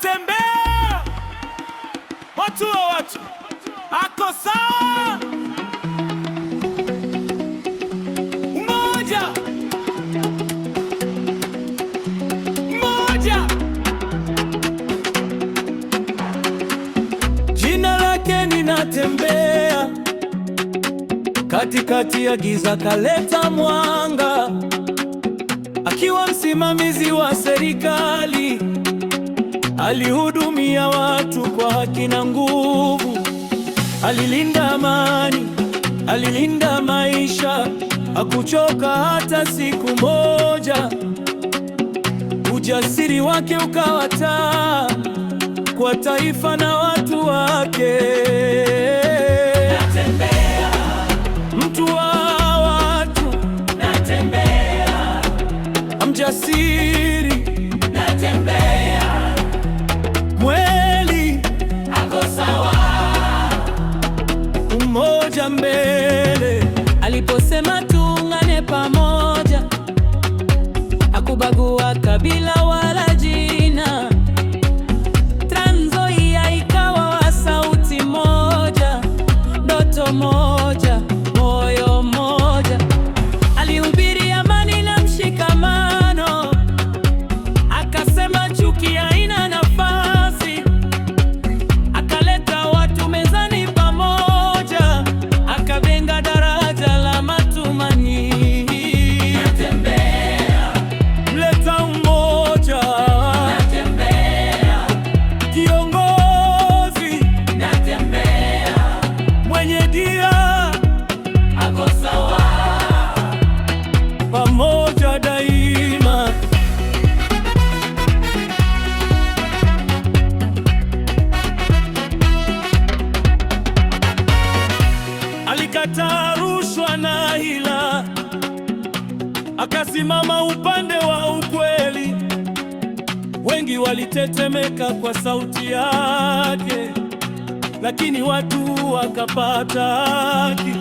Natembea watu wa watu, ako sawa. Umoja, umoja. Jina lake ni Natembea, katikati ya giza kaleta mwanga, akiwa msimamizi wa serikali. Alihudumia watu kwa haki na nguvu, alilinda amani, alilinda maisha, hakuchoka hata siku moja. Ujasiri wake ukawa taa kwa taifa na watu wake. Natembea, mtu wa watu, natembea, mjasiri, natembea, mweli, ako sawa, umoja mbele. Aliposema tuungane pamoja, hakubagua kabila wala jina. Trans Nzoia ikawa wa sauti moja, ndoto moja, moyo moja. Alihubiri amani na mshikamano, akasema chuki haina nafasi. Akaleta watu mezani pamoja, akajenga daraja la matumaini. natembea, Mleta umoja, natembea, kiongozi natembea, mwenye dia, ako sawa, pamoja daima. Alikataa rushwa na hila, akasimama upande wa ukweli. Wengi walitetemeka kwa sauti yake, lakini watu wakapata haki.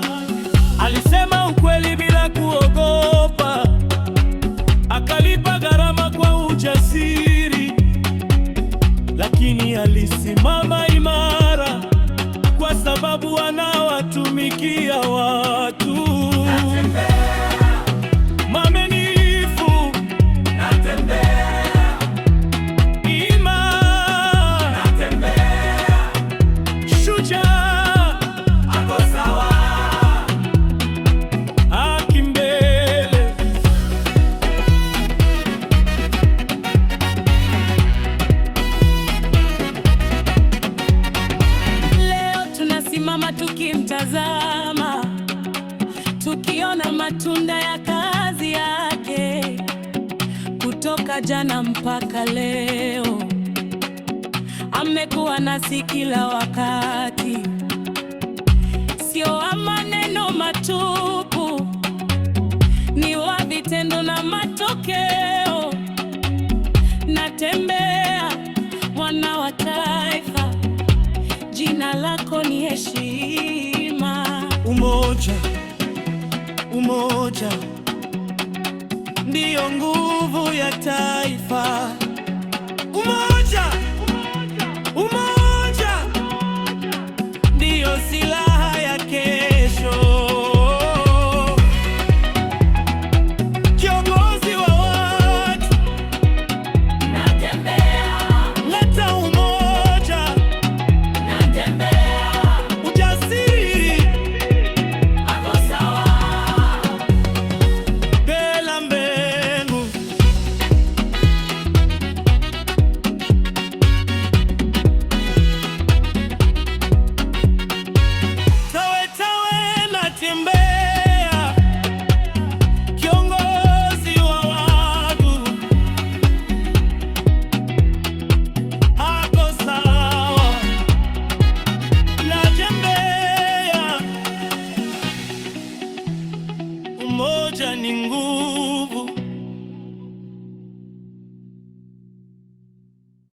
Alisema ukweli bila kuogopa, akalipa gharama kwa ujasiri, lakini alisimama imara kwa sababu anawatumikia watu. Mamenifu, natembea, imara, natembea, shujaa, ako sawa, haki mbele. Leo tunasimama tukimtazama, tukiona matunda ya kazi yake, kutoka jana mpaka leo. Amekuwa nasi kila wakati, sio wa maneno matupu, ni wa vitendo na matokeo. Natembea, mwana wa taifa, jina lako ni heshima. Umoja, umoja ndiyo nguvu